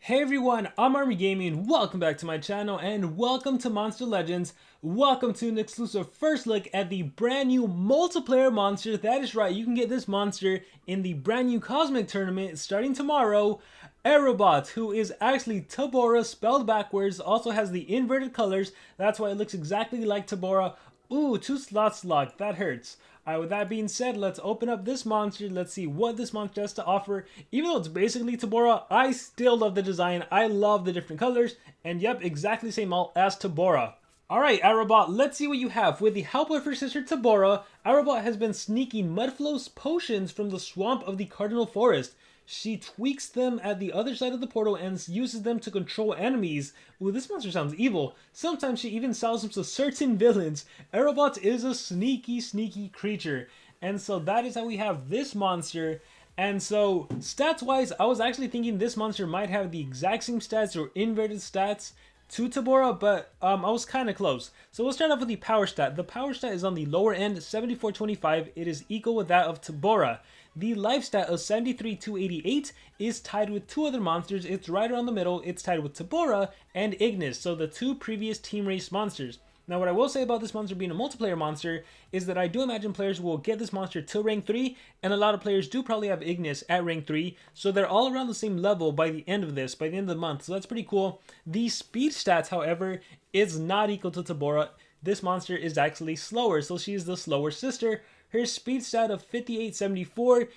Hey everyone, I'm Army Gaming, welcome back to my channel, and welcome to Monster Legends. Welcome to an exclusive first look at the brand new multiplayer monster. That is right, you can get this monster in the brand new Cosmic Tournament starting tomorrow. Arobat, who is actually Tabora spelled backwards, also has the inverted colors. That's why it looks exactly like Tabora. Ooh, 2 slots locked, that hurts. Alright, with that being said, let's open up this monster. Let's see what this monster has to offer. Even though it's basically Tabora, I still love the design. I love the different colors. And yep, exactly the same alt as Tabora. Alright, Arobat, let's see what you have. With the help of her sister Tabora, Arobat has been sneaking Mudflow's potions from the swamp of the Cardinal Forest. She tweaks them at the other side of the portal and uses them to control enemies. Ooh, this monster sounds evil. Sometimes she even sells them to certain villains. Arobat is a sneaky creature. And so that is how we have this monster. And so, stats-wise, I was actually thinking this monster might have the exact same stats or inverted stats to Tabora, but I was kind of close. So we'll start off with the power stat. The power stat is on the lower end, 7425. It is equal with that of Tabora. The life stat of 73,288 is tied with two other monsters. It's right around the middle. It's tied with Tabora and Ignis, so the two previous team race monsters. Now, what I will say about this monster being a multiplayer monster is that I do imagine players will get this monster to rank 3, and a lot of players do probably have Ignis at rank 3, so they're all around the same level by the end of this, by the end of the month, so that's pretty cool. The speed stats, however, is not equal to Tabora. This monster is actually slower, so she's the slower sister. Her speed stat of 5874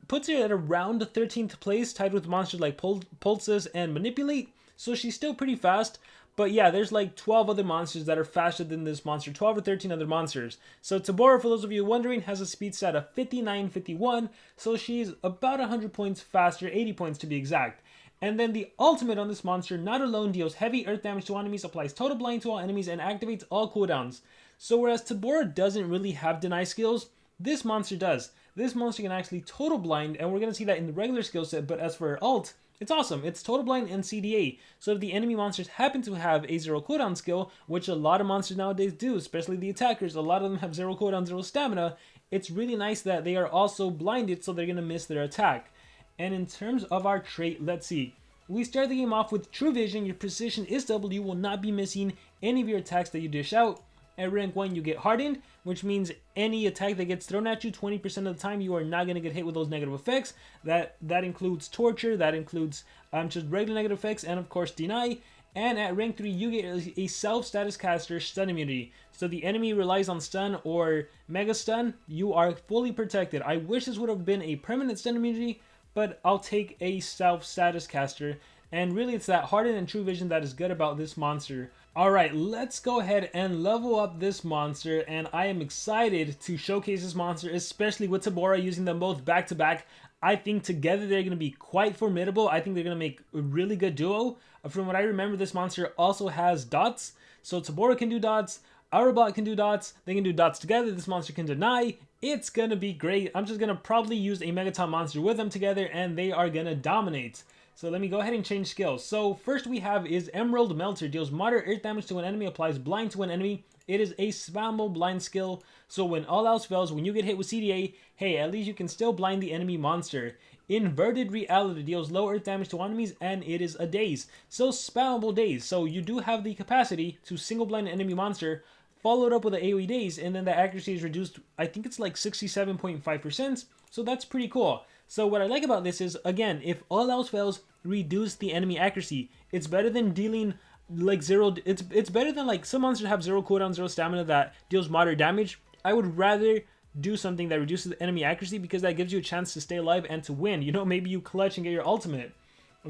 puts her at around 13th place, tied with monsters like Pulses and Manipulate, so she's still pretty fast. But yeah, there's like 12 other monsters that are faster than this monster, 12 or 13 other monsters. So Tabora, for those of you wondering, has a speed stat of 5951, so she's about 100 points faster, 80 points to be exact. And then the ultimate on this monster not alone deals heavy earth damage to enemies, applies total blind to all enemies, and activates all cooldowns. So whereas Tabora doesn't really have deny skills, this monster does. This monster can actually total blind, and we're going to see that in the regular skill set, but as for her ult, it's awesome. It's total blind and CDA. So if the enemy monsters happen to have a 0 cooldown skill, which a lot of monsters nowadays do, especially the attackers, a lot of them have 0 cooldown, 0 stamina, it's really nice that they are also blinded, so they're going to miss their attack. And in terms of our trait, let's see. We start the game off with True Vision. Your precision is doubled. You will not be missing any of your attacks that you dish out. At rank 1, you get Hardened, which means any attack that gets thrown at you, 20% of the time, you are not going to get hit with those negative effects. That includes Torture, that includes just regular negative effects, and of course Deny. And at rank 3, you get a self-status caster stun immunity. So the enemy relies on stun or mega stun, you are fully protected. I wish this would have been a permanent stun immunity, but I'll take a self-status caster. And really, it's that Hardened and True Vision that is good about this monster. Alright, let's go ahead and level up this monster, and I am excited to showcase this monster, especially with Tabora, using them both back to back. I think together they're going to be quite formidable. I think they're going to make a really good duo. From what I remember, this monster also has dots, so Tabora can do dots, Arobat can do dots, they can do dots together, this monster can deny. It's going to be great. I'm just going to probably use a Megaton monster with them together, and they are going to dominate. So let me go ahead and change skills. So first we have is Emerald Melter. Deals moderate earth damage to an enemy, applies blind to an enemy. It is a spammable blind skill. So when all else fails, when you get hit with CDA, hey, at least you can still blind the enemy monster. Inverted Reality deals low earth damage to enemies, and it is a daze. So spammable daze. So you do have the capacity to single blind an enemy monster, followed up with an AoE daze, and then the accuracy is reduced, I think it's like 67.5%. So that's pretty cool. So what I like about this is, again, if all else fails, reduce the enemy accuracy. It's better than dealing like zero. It's better than like some monsters have 0 cooldown, 0 stamina that deals moderate damage. I would rather do something that reduces the enemy accuracy because that gives you a chance to stay alive and to win. You know, maybe you clutch and get your ultimate.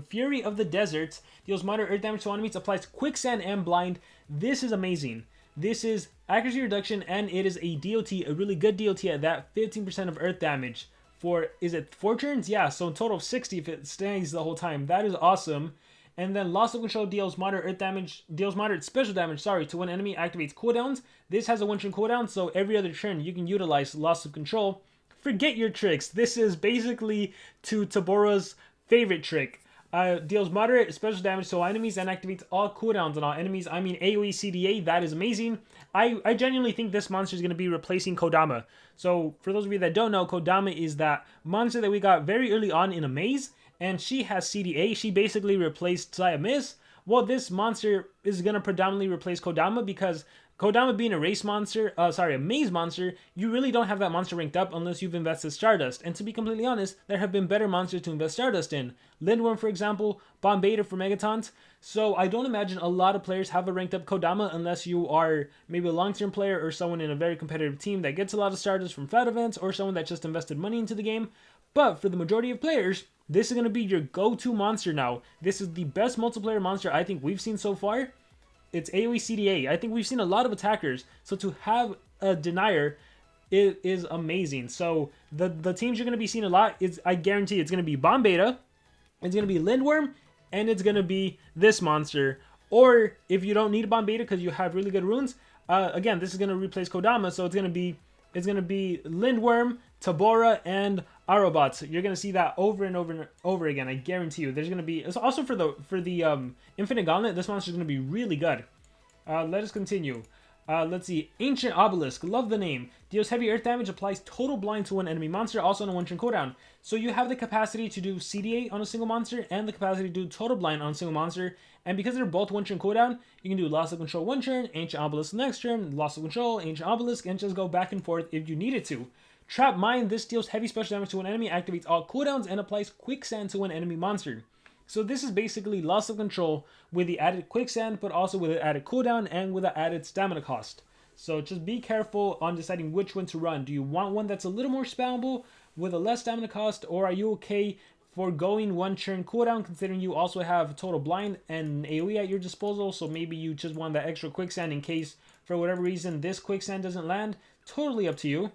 Fury of the Desert deals moderate earth damage to enemies, applies quicksand and blind. This is amazing. This is accuracy reduction, and it is a DOT, a really good DOT at that 15% of earth damage. For, is it 4 turns? Yeah, so in total of 60 if it stays the whole time. That is awesome. And then Loss of Control deals moderate earth damage, deals moderate special damage, to when enemy activates cooldowns. This has a 1 turn cooldown, so every other turn you can utilize Loss of Control. Forget your tricks. This is basically to Tabora's favorite trick. Deals moderate special damage to all enemies and activates all cooldowns on all enemies. I mean, AoE CDA, that is amazing. I genuinely think this monster is going to be replacing Kodama. So, for those of you that don't know, Kodama is that monster that we got very early on in a maze, and she has CDA. She basically replaced Saya Miss. Well, this monster is going to predominantly replace Kodama because Kodama being a race monster, a maze monster, you really don't have that monster ranked up unless you've invested Stardust. And to be completely honest, there have been better monsters to invest Stardust in. Lindworm, for example, Bombeta for Megatons. So I don't imagine a lot of players have a ranked up Kodama unless you are maybe a long-term player or someone in a very competitive team that gets a lot of Stardust from FAT events or someone that just invested money into the game. But for the majority of players, this is going to be your go-to monster now. This is the best multiplayer monster I think we've seen so far. It's AoE CDA. I think we've seen a lot of attackers. So to have a denier, it is amazing. So the teams you're going to be seeing a lot, I guarantee it's going to be Bombeta, it's going to be Lindworm, and it's going to be this monster. Or if you don't need a Bombeta because you have really good runes, again, this is going to replace Kodama. So it's going to be Lindworm, Tabora, and Arobat. You're gonna see that over and over and over again. I guarantee you. There's gonna be. It's also for the Infinite Gauntlet. This monster is gonna be really good. Let us continue. Let's see. Ancient Obelisk. Love the name. Deals heavy earth damage. Applies total blind to one enemy monster. Also on a one-turn cooldown. So you have the capacity to do CDA on a single monster and the capacity to do total blind on a single monster. And because they're both one-turn cooldown, you can do Loss of Control one turn, Ancient Obelisk next turn, Loss of Control, Ancient Obelisk, and just go back and forth if you needed to. Trap Mine, this deals heavy special damage to an enemy, activates all cooldowns, and applies Quicksand to an enemy monster. So this is basically Loss of Control with the added Quicksand, but also with the added cooldown and with the added stamina cost. So just be careful on deciding which one to run. Do you want one that's a little more spammable with a less stamina cost, or are you okay foregoing one turn cooldown considering you also have Total Blind and AoE at your disposal? So maybe you just want that extra Quicksand in case for whatever reason this Quicksand doesn't land. Totally up to you.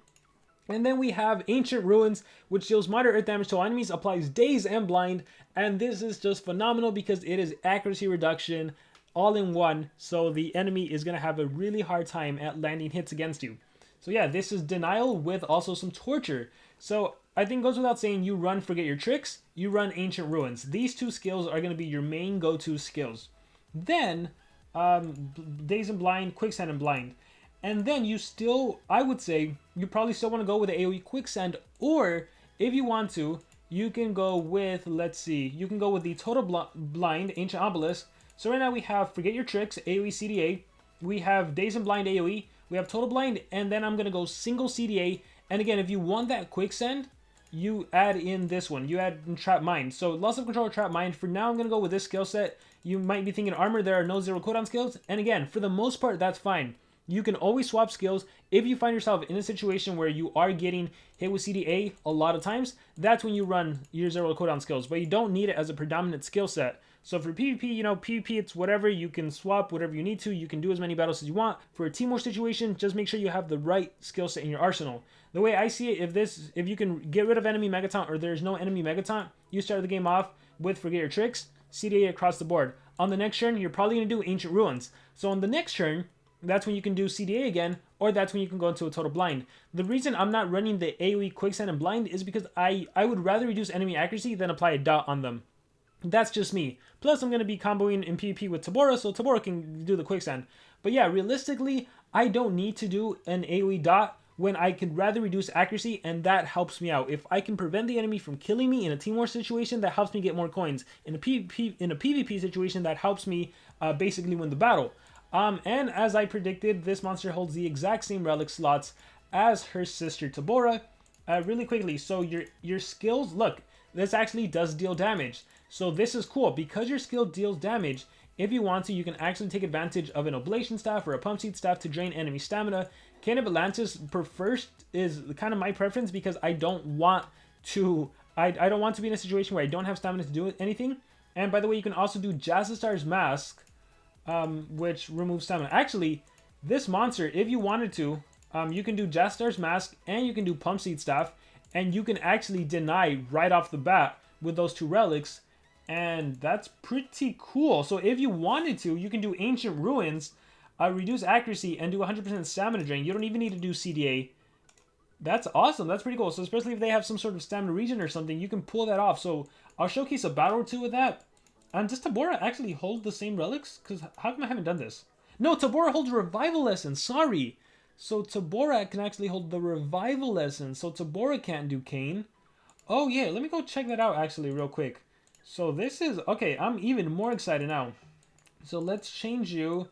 And then we have Ancient Ruins, which deals moderate earth damage to all enemies, applies Daze and Blind, and this is just phenomenal because it is accuracy reduction all in one, so the enemy is going to have a really hard time at landing hits against you. So yeah, this is Denial with also some Torture. So I think it goes without saying, you run Forget Your Tricks, you run Ancient Ruins. These two skills are going to be your main go-to skills. Then, Daze and Blind, Quicksand and Blind. And then you still, I would say, you probably still want to go with the AoE Quicksand, or if you want to, you can go with, let's see, you can go with the Total Blind, Ancient Obelisk. So right now we have Forget Your Tricks, AoE CDA, we have Daze and Blind AoE, we have Total Blind, and then I'm going to go single CDA. And again, if you want that Quicksand, you add in this one, you add in Trap Mind. So Loss of Control or Trap Mind, for now I'm going to go with this skill set. You might be thinking Armor, there are no zero cooldown skills, and again, for the most part, that's fine. You can always swap skills. If you find yourself in a situation where you are getting hit with CDA a lot of times, that's when you run your zero cooldown skills, but you don't need it as a predominant skill set. So for PvP, you know, PvP, it's whatever. You can swap whatever you need to. You can do as many battles as you want. For a team war situation, just make sure you have the right skill set in your arsenal. The way I see it, if you can get rid of enemy Megaton or there's no enemy Megaton, you start the game off with Forget Your Tricks, CDA across the board. On the next turn, you're probably going to do Ancient Ruins. So on the next turn, that's when you can do CDA again, or that's when you can go into a Total Blind. The reason I'm not running the AoE Quicksand and Blind is because I would rather reduce enemy accuracy than apply a dot on them. That's just me. Plus, I'm going to be comboing in PvP with Tabora, so Tabora can do the Quicksand. But yeah, realistically, I don't need to do an AoE dot when I could rather reduce accuracy, and that helps me out. If I can prevent the enemy from killing me in a team war situation, that helps me get more coins. In a PvP situation, that helps me basically win the battle. And as I predicted, this monster holds the exact same relic slots as her sister Tabora. Really quickly, so your skills, look, this actually does deal damage. So this is cool. Because your skill deals damage, if you want to, you can actually take advantage of an Oblation Staff or a Pump Seed Staff to drain enemy stamina. Cane of Atlantis per first is kind of my preference because I don't want to I don't want to be in a situation where I don't have stamina to do anything. And by the way, you can also do Jazzistar's Mask, which removes stamina. Actually, this monster, if you wanted to, you can do Jazzistar's Mask and you can do Pump Seed Staff, and you can actually deny right off the bat with those two relics, and that's pretty cool. So if you wanted to, you can do Ancient Ruins, reduce accuracy, and do 100% stamina drain. You don't even need to do CDA. That's awesome. That's pretty cool. So especially if they have some sort of stamina regen or something, you can pull that off. So I'll showcase a battle or two with that. And does Tabora actually hold the same relics? Because how come I haven't done this? No, Tabora holds Revival Essence. Sorry. So Tabora can actually hold the Revival Essence. So Tabora can't do Cane. Oh yeah, let me go check that out actually real quick. So this is, okay, I'm even more excited now. So let's change you,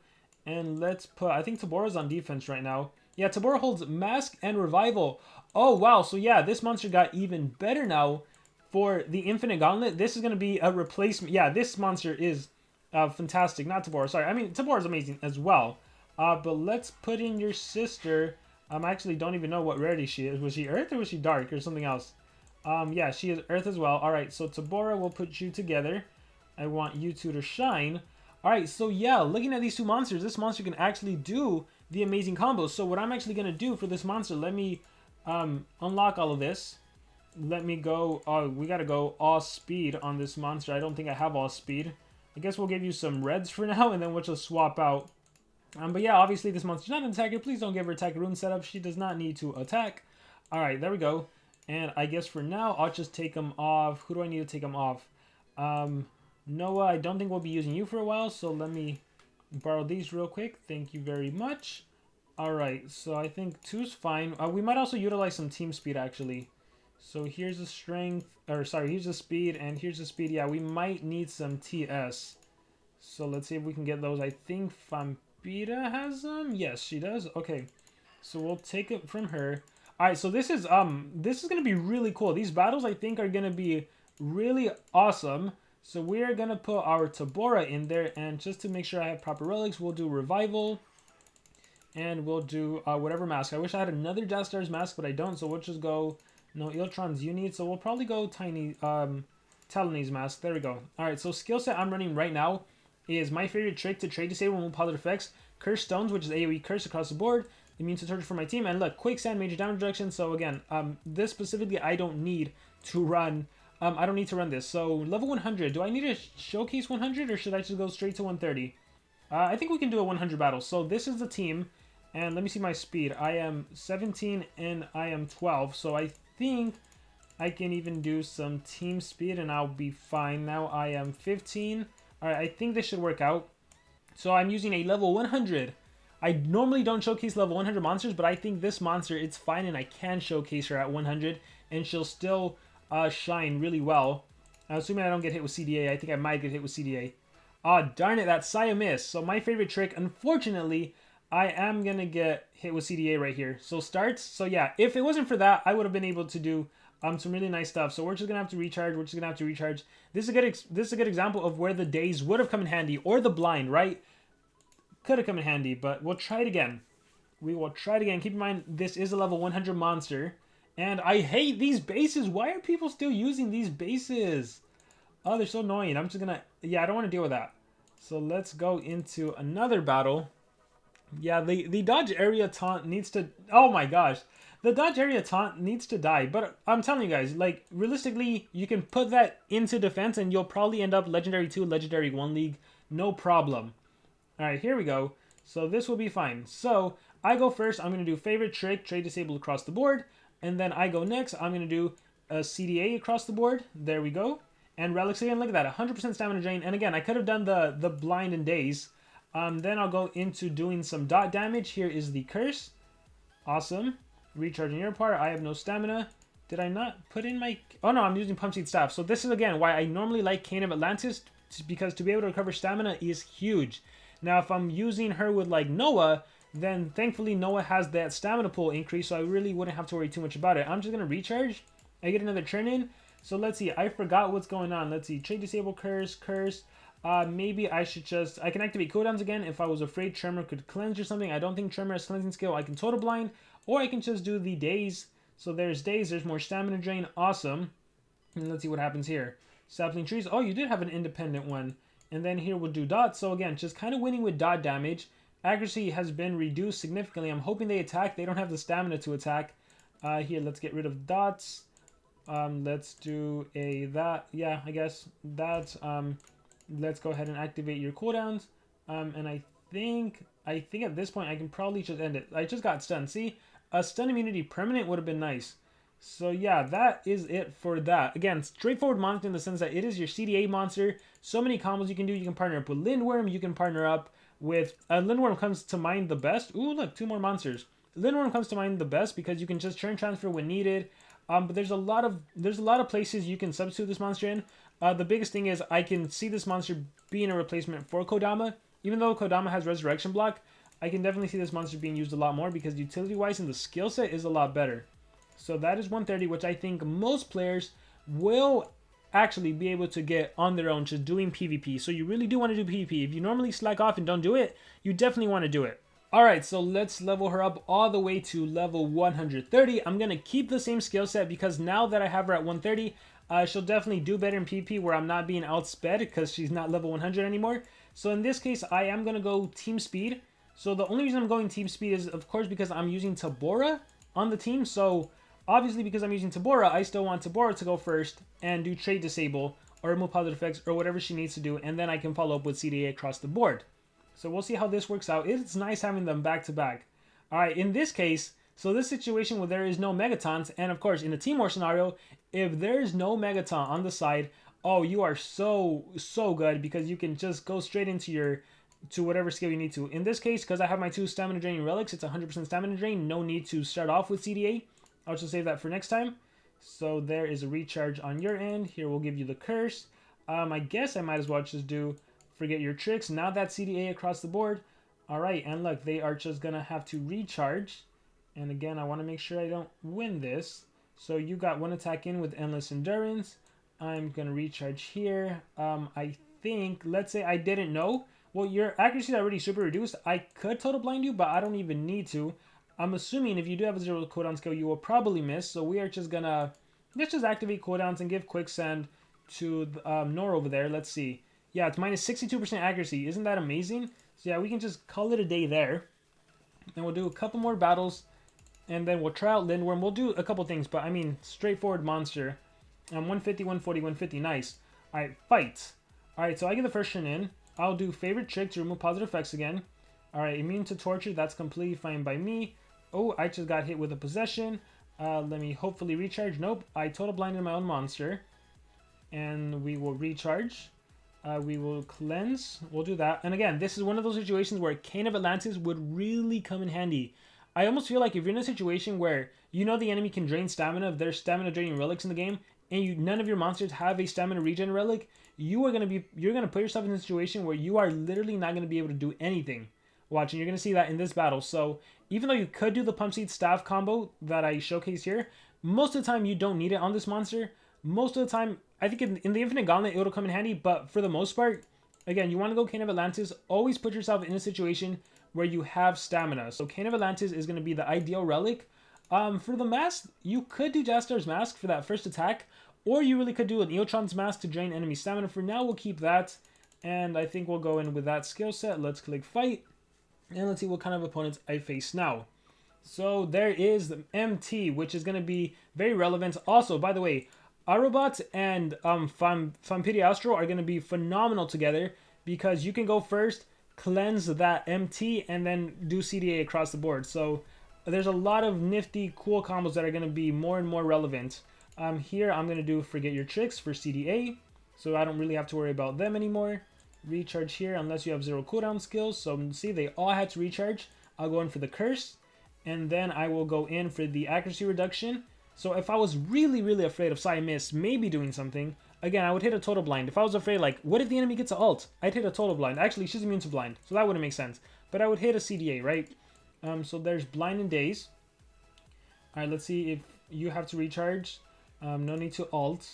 and let's put, I think Tabora's on defense right now. Yeah, Tabora holds Mask and Revival. Oh, wow. So yeah, this monster got even better now for the Infinite Gauntlet. This is going to be a replacement. Yeah, this monster is fantastic. Not Tabora, sorry. I mean, Tabora's amazing as well. But let's put in your sister. I actually don't even know what rarity she is. Was she Earth or was she Dark or something else? Yeah, she is Earth as well. All right, so Tabora, we'll put you together. I want you two to shine. All right, so yeah, looking at these two monsters, this monster can actually do the amazing combos. So what I'm actually going to do for this monster, let me unlock all of this. Let me go, we got to go all speed on this monster. I don't think I have all speed. I guess we'll give you some reds for now, and then we'll just swap out. But yeah, obviously this monster's not an attacker. Please don't give her attack rune setup. She does not need to attack. All right, there we go. And I guess for now, I'll just take him off. Who do I need to take him off? Noah, I don't think we'll be using you for a while, so let me borrow these real quick. Thank you very much. All right, so I think 2's fine. We might also utilize some team speed, actually. So here's the strength, or sorry, here's the speed, and here's the speed. Yeah, we might need some TS. So let's see if we can get those. I think Vampira has them. Yes, she does. Okay, so we'll take it from her. All right, so this is gonna be really cool. These battles, I think, are gonna be really awesome. So we're gonna put our Tabora in there, and just to make sure I have proper relics, we'll do Revival, and we'll do whatever mask. I wish I had another Death Star's mask, but I don't. So we'll just go no Iltron's you need. So we'll probably go Tiny Talonese mask. There we go. All right, so skill set I'm running right now is my favorite trick to trade disable and positive effects. Curse Stones, which is AoE curse across the board. Immune to torture for my team, and look, Quicksand, major damage reduction. So again, this specifically I don't need to run. I don't need to run this. So level 100. Do I need to showcase 100 or should I just go straight to 130? I think we can do a 100 battle. So this is the team, and let me see my speed. I am 17 and I am 12. So I think I can even do some team speed and I'll be fine. Now I am 15. All right, I think this should work out. So I'm using a level 100. I normally don't showcase level 100 monsters, but I think this monster, it's fine, and I can showcase her at 100, and she'll still shine really well. Assuming I don't get hit with CDA. I think I might get hit with CDA. Darn it, that Saya missed. So my favorite trick, unfortunately, I am going to get hit with CDA right here. So starts. So yeah, if it wasn't for that, I would have been able to do some really nice stuff. So we're just going to have to recharge. We're just going to have to recharge. This is a good example of where the daze would have come in handy, or the blind, right? Could have come in handy, but we'll try it again. We will try it again. Keep in mind, this is a level 100 monster. And I hate these bases. Why are people still using these bases? Oh, they're so annoying. I'm just going to... Yeah, I don't want to deal with that. So let's go into another battle. Yeah, the dodge area taunt needs to... Oh my gosh. The dodge area taunt needs to die. But I'm telling you guys, like, realistically, you can put that into defense and you'll probably end up Legendary 2, Legendary 1 League. No problem. Alright, here we go. So this will be fine. So I go first. I'm going to do favorite trick, trade disabled across the board. And then I go next. I'm going to do a CDA across the board. There we go. And relics again. Look at that. 100% stamina drain. And again, I could have done the blind and daze. Then I'll go into doing some dot damage. Here is the curse. Awesome. Recharging your part. I have no stamina. Did I not put in my... Oh no, I'm using Pump Seed Staff. So this is again why I normally like Cane of Atlantis. Because to be able to recover stamina is huge. Now if I'm using her with like Noah, then thankfully Noah has that stamina pool increase, so I really wouldn't have to worry too much about it. I'm just going to recharge. I get another turn in. So let's see. I forgot what's going on. Let's see. Trade disable, curse. Maybe I should just... I can activate cooldowns again if I was afraid Tremor could cleanse or something. I don't think Tremor has cleansing skill. I can total blind, or I can just do the daze. So there's daze. There's more stamina drain. Awesome. And let's see what happens here. Sapling trees. Oh, you did have an independent one. And then here we'll do dots. So again, just kind of winning with dot damage. Accuracy has been reduced significantly. I'm hoping they attack. They don't have the stamina to attack. Here, let's get rid of dots. Let's do that. Yeah, I guess that. Let's go ahead and activate your cooldowns. And I think at this point I can probably just end it. I just got stunned. See, a stun immunity permanent would have been nice. So yeah, that is it for that. Again, straightforward monster in the sense that it is your CDA monster. So many combos you can do. You can partner up with Lindworm. You can partner up with... Lindworm comes to mind the best. Ooh, look, 2 more monsters. Lindworm comes to mind the best because you can just churn transfer when needed. But there's a lot of places you can substitute this monster in. The biggest thing is I can see this monster being a replacement for Kodama. Even though Kodama has Resurrection Block, I can definitely see this monster being used a lot more because utility-wise and the skill set is a lot better. So that is 130, which I think most players will actually be able to get on their own just doing PvP. So you really do want to do PvP. If you normally slack off and don't do it, you definitely want to do it. Alright, so let's level her up all the way to level 130. I'm going to keep the same skill set because now that I have her at 130, she'll definitely do better in PvP where I'm not being outsped because she's not level 100 anymore. So in this case, I am going to go Team Speed. So the only reason I'm going Team Speed is, of course, because I'm using Tabora on the team. So obviously, because I'm using Tabora, I still want Tabora to go first and do Trade Disable or remove positive effects or whatever she needs to do. And then I can follow up with CDA across the board. So we'll see how this works out. It's nice having them back to back. All right, in this case, so this situation where there is no Megatons, and of course, in a Team War scenario, if there is no Megaton on the side, oh, you are so good because you can just go straight into whatever skill you need to. In this case, because I have my 2 stamina draining relics, it's 100% stamina drain. No need to start off with CDA. I'll just save that for next time. So there is a recharge on your end. Here we'll give you the curse. I guess I might as well just do forget your tricks. Now that's CDA across the board. All right, and look, they are just gonna have to recharge. And again, I want to make sure I don't win this. So you got 1 attack in with Endless Endurance. I'm gonna recharge here. I think, let's say I didn't know. Well, your accuracy is already super reduced. I could total blind you, but I don't even need to. I'm assuming if you do have a 0 cooldown skill, you will probably miss. So we are just gonna, let's just activate cooldowns and give Quicksand to Nor over there. Let's see. Yeah, it's minus 62% accuracy. Isn't that amazing? So yeah, we can just call it a day there. And we'll do a couple more battles. And then we'll try out Lindworm. We'll do a couple things, but I mean, straightforward monster. 150, 140, 150. Nice. Alright, fight. Alright, so I get the first turn in. I'll do favorite trick to remove positive effects again. Alright, immune to torture. That's completely fine by me. Oh, I just got hit with a possession. Let me hopefully recharge. Nope, I total blinded my own monster. And we will recharge. We will cleanse. We'll do that. And again, this is one of those situations where Cane of Atlantis would really come in handy. I almost feel like if you're in a situation where you know the enemy can drain stamina, if there's stamina draining relics in the game, and none of your monsters have a stamina regen relic, you're gonna put yourself in a situation where you are literally not gonna be able to do anything. Watch, and you're gonna see that in this battle. So even though you could do the Pump Seed Staff combo that I showcase here, most of the time you don't need it on this monster. Most of the time, I think in the Infinite Gauntlet, it'll come in handy, but for the most part, again, you want to go Cane of Atlantis, always put yourself in a situation where you have stamina. So Cane of Atlantis is going to be the ideal relic. For the mask, you could do Jastar's Mask for that first attack, or you really could do an Eotron's Mask to drain enemy stamina. For now, we'll keep that, and I think we'll go in with that skill set. Let's click Fight, and let's see what kind of opponents I face now. So there is the MT, which is going to be very relevant. Also, by the way, Arobat and Vampiriastro are going to be phenomenal together because you can go first, cleanse that MT, and then do CDA across the board. So there's a lot of nifty, cool combos that are going to be more and more relevant. Here, I'm going to do Forget Your Tricks for CDA, so I don't really have to worry about them anymore. Recharge here unless you have 0 cooldown skills. So see, they all had to recharge. I'll go in for the Curse, and then I will go in for the accuracy reduction. So if I was really afraid of Sai Miss maybe doing something, again, I would hit a total blind. If I was afraid, like, what if the enemy gets an ult? I'd hit a total blind. Actually, she's immune to blind, so that wouldn't make sense. But I would hit a CDA, right? So there's blind and daze. All right, let's see if you have to recharge. No need to ult.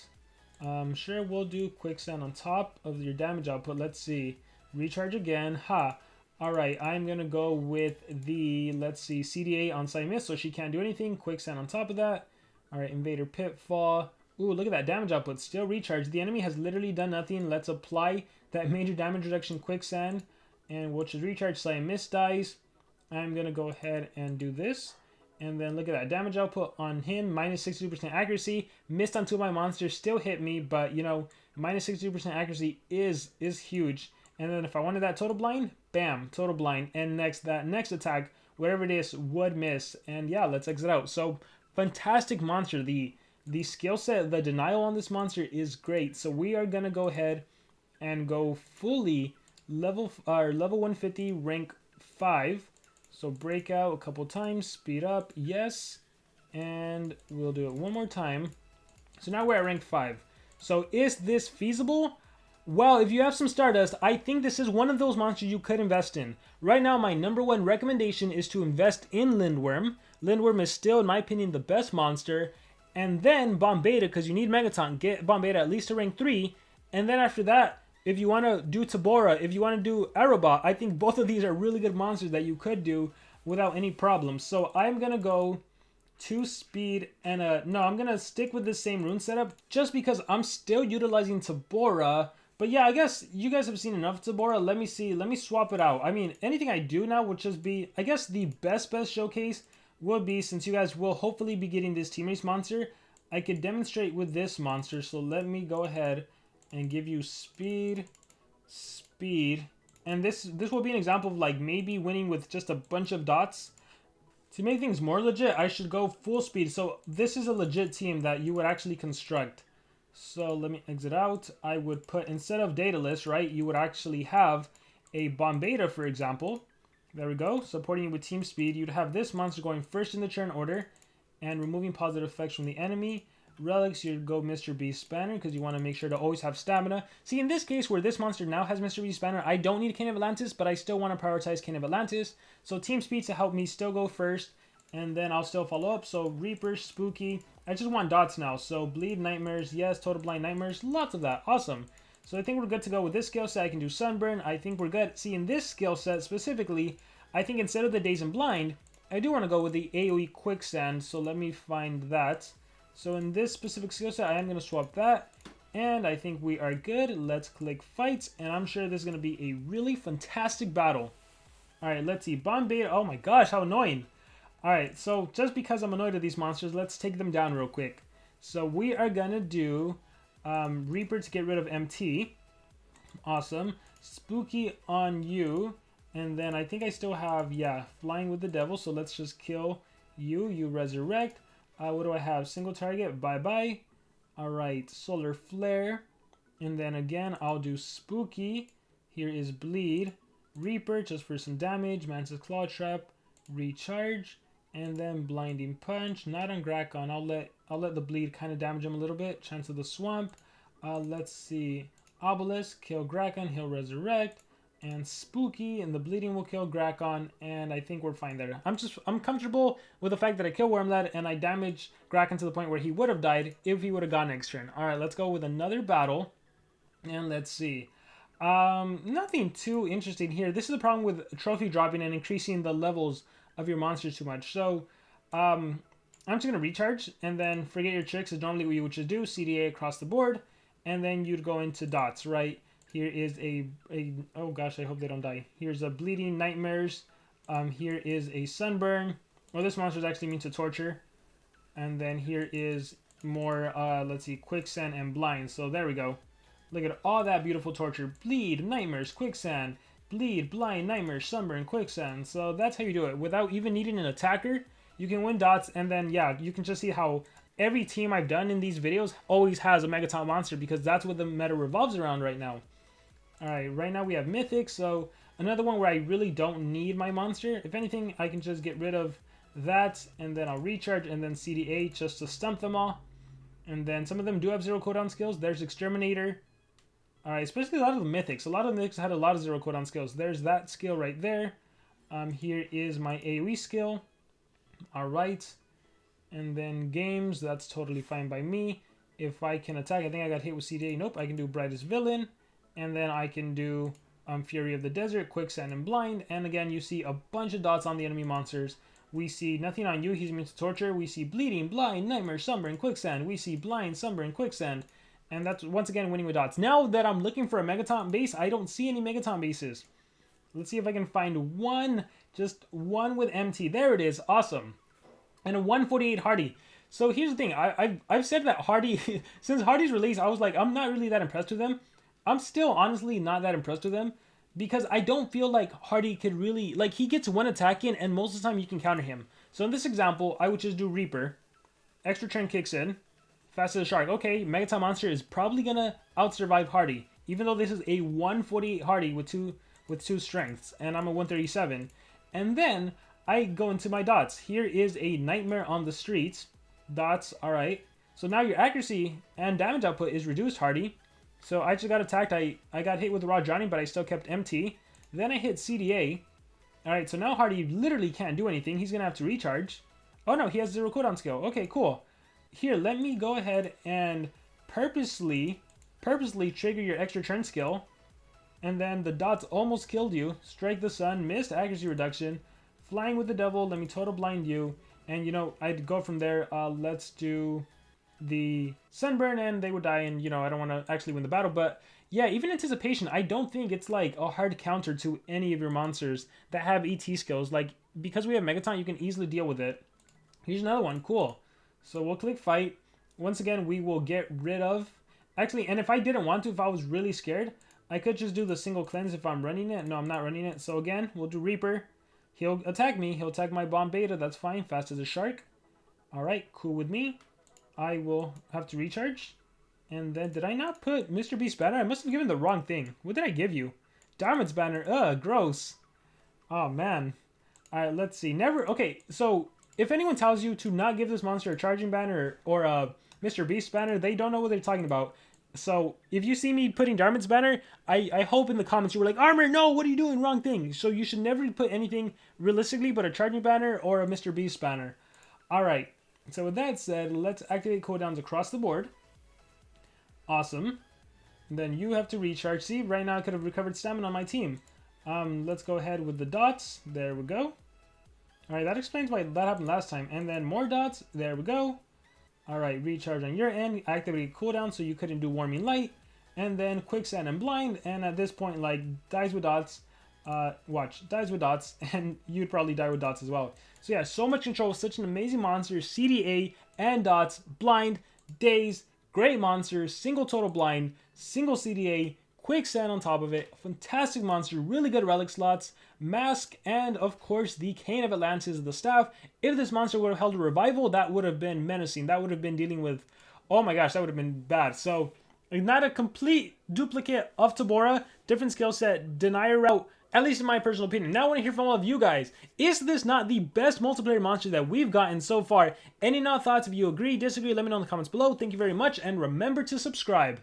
Sure, we'll do Quicksand on top of your damage output. Let's see. Recharge again. Ha. All right, I'm going to go with the, let's see, CDA on Sai Miss, so she can't do anything. Quicksand on top of that. All right, Invader Pitfall. Ooh, look at that damage output. Still recharged. The enemy has literally done nothing. Let's apply that major damage reduction Quicksand. And we'll just recharge Sai Miss dies. I'm going to go ahead and do this. And then look at that damage output on him. Minus 62% accuracy. Missed on 2 of my monsters. Still hit me. But, you know, minus 62% accuracy is huge. And then if I wanted that total blind, bam, total blind. And that next attack, whatever it is, would miss. And yeah, let's exit out. So fantastic monster. The skill set, the denial on this monster is great. So we are gonna go ahead and go fully level 150, rank 5. So breakout a couple times, speed up, yes. And we'll do it one more time. So now we're at rank 5. So is this feasible? Well, if you have some Stardust, I think this is one of those monsters you could invest in. Right now, my #1 recommendation is to invest in Lindworm. Lindworm is still, in my opinion, the best monster. And then Bombeta, because you need Megaton. Get Bombeta at least to rank 3. And then after that, if you want to do Tabora, if you want to do Arobat, I think both of these are really good monsters that you could do without any problems. So I'm going to go 2 speed and no, I'm going to stick with the same rune setup just because I'm still utilizing Tabora. But yeah, I guess you guys have seen enough of Tabora. Let me see. Let me swap it out. I mean, anything I do now would just be, I guess the best showcase would be, since you guys will hopefully be getting this team race monster, I could demonstrate with this monster. So let me go ahead and give you speed, and this will be an example of like maybe winning with just a bunch of dots. To make things more legit, I should go full speed. So this is a legit team that you would actually construct. So let me exit out. I would put, instead of data list, right, you would actually have a Bombeta, for example. There we go. Supporting you with team speed. You'd have this monster going first in the turn order and removing positive effects from the enemy. Relics, you'd go Mr. Beast Banner because you want to make sure to always have stamina. See, in this case where this monster now has Mr. Beast Banner, I don't need King of Atlantis, but I still want to prioritize King of Atlantis. So team speed to help me still go first, and then I'll still follow up. So Reaper, Spooky. I just want dots now. So Bleed, Nightmares, yes, Total Blind, Nightmares, lots of that. Awesome. So I think we're good to go with this skill set. I can do Sunburn. I think we're good. See, in this skill set specifically, I think instead of the Daze and Blind, I do want to go with the AoE Quicksand. So let me find that. So in this specific skill set, I am going to swap that. And I think we are good. Let's click Fights. And I'm sure this is going to be a really fantastic battle. Alright, let's see. Bombeta. Oh my gosh, how annoying. Alright, so just because I'm annoyed at these monsters, let's take them down real quick. So we are going to do Reaper to get rid of MT. Awesome. Spooky on you. And then I think I still have, yeah, Flying with the Devil. So let's just kill you. You resurrect. What do I have? Single target. Bye-bye. Alright, Solar Flare. And then again, I'll do Spooky. Here is Bleed. Reaper, just for some damage. Mantis Claw Trap. Recharge. And then Blinding Punch. Not on Grakon. I'll let the Bleed kind of damage him a little bit. Chance of the Swamp. Let's see. Obelisk. Kill Grakon. He'll resurrect. And Spooky, and the Bleeding will kill Grakon, and I think we're fine there. I'm comfortable with the fact that I kill Wormlad and I damage Grakon to the point where he would have died if he would have gone next turn. Alright, let's go with another battle. And let's see. Nothing too interesting here. This is the problem with trophy dropping and increasing the levels of your monsters too much. So, I'm just going to recharge, and then forget your tricks is normally what you would just do. CDA across the board, and then you'd go into dots, right? Here is oh gosh, I hope they don't die. Here's a Bleeding Nightmares. Here is a Sunburn. Well, this monster is actually mean to torture. And then here is more, let's see, Quicksand and Blind. So there we go. Look at all that beautiful torture. Bleed, Nightmares, Quicksand. Bleed, Blind, Nightmares, Sunburn, Quicksand. So that's how you do it. Without even needing an attacker, you can win dots. And then, yeah, you can just see how every team I've done in these videos always has a Megaton monster because that's what the meta revolves around right now. Alright, right now we have Mythic, so another one where I really don't need my monster. If anything, I can just get rid of that, and then I'll recharge, and then CDA just to stump them all. And then some of them do have 0 cooldown skills. There's Exterminator. Alright, especially a lot of the Mythics. A lot of the Mythics had a lot of 0 cooldown skills. There's that skill right there. Here is my AoE skill. Alright. And then games, that's totally fine by me. If I can attack, I think I got hit with CDA. Nope, I can do Brightest Villain. And then I can do Fury of the Desert, Quicksand, and Blind. And again, you see a bunch of dots on the enemy monsters. We see nothing on you, he's immune to torture. We see Bleeding, Blind, Nightmare, Sunburn, Quicksand. We see Blind, Sunburn, Quicksand. And that's, once again, winning with dots. Now that I'm looking for a Megaton base, I don't see any Megaton bases. Let's see if I can find one, just one with MT. There it is, awesome. And a 148 Hardy. So here's the thing, I've said that Hardy, since Hardy's release, I was like, I'm not really that impressed with them. I'm still honestly not that impressed with him because I don't feel like Hardy could really, like, he gets one attack in and most of the time you can counter him. So in this example, I would just do Reaper. Extra turn kicks in. Fast as a Shark. Okay, Megaton monster is probably gonna out-survive Hardy, even though this is a 148 Hardy with two strengths and I'm a 137. And then I go into my dots. Here is a Nightmare on the Streets. Dots, alright. So now your accuracy and damage output is reduced, Hardy. So I just got attacked. I got hit with the Raw Johnny, but I still kept MT. Then I hit CDA. Alright, so now Hardy literally can't do anything. He's going to have to recharge. Oh no, he has 0 cooldown skill. Okay, cool. Here, let me go ahead and purposely trigger your extra turn skill. And then the dots almost killed you. Strike the sun, missed accuracy reduction. Flying with the devil, let me total blind you. And you know, I'd go from there. Let's do the sunburn and they would die. And you know, I don't want to actually win the battle. But yeah, even anticipation, I don't think it's like a hard counter to any of your monsters that have ET skills. Like, because we have Megaton, you can easily deal with it. Here's another one, cool. So we'll click fight. Once again, we will get rid of... Actually, and if I didn't want to, if I was really scared, I could just do the single cleanse if I'm running it. No, I'm not running it. So again, we'll do Reaper. He'll attack me. He'll attack my bomb beta. That's fine. Fast as a shark. Alright, cool with me. I will have to recharge. And then, did I not put Mr. Beast banner? I must have given the wrong thing. What did I give you? Diamond's banner. Ugh, gross. Oh, man. Alright, let's see. Never... Okay, so... If anyone tells you to not give this monster a charging banner or a Mr. Beast banner, they don't know what they're talking about. So if you see me putting Darmin's banner, I hope in the comments you were like, Armor, no, what are you doing? Wrong thing. So you should never put anything realistically but a charging banner or a Mr. Beast banner. Alright, so with that said, let's activate cooldowns across the board. Awesome. And then you have to recharge. See, right now I could have recovered stamina on my team. Let's go ahead with the dots. There we go. Alright, that explains why that happened last time. And then more dots. There we go. Alright, recharge on your end. Activate cooldown so you couldn't do Warming Light. And then Quicksand and Blind. And at this point, like, dies with dots. Watch, dies with dots. And you'd probably die with dots as well. So yeah, so much control. Such an amazing monster. CDA and dots. Blind. Daze. Great monster. Single total blind. Single CDA. Quicksand on top of it. Fantastic monster. Really good relic slots. Mask, and of course the Cane of Atlantis, the staff. If this monster would have held a revival, that would have been menacing. That would have been dealing with, oh my gosh, that would have been bad. So, not a complete duplicate of Tabora, different skill set, denier route, at least in my personal opinion. Now I want to hear from all of you guys. Is this not the best multiplayer monster that we've gotten so far? Any not thoughts? If you agree, disagree, let me know in the comments below. Thank you very much, and remember to subscribe.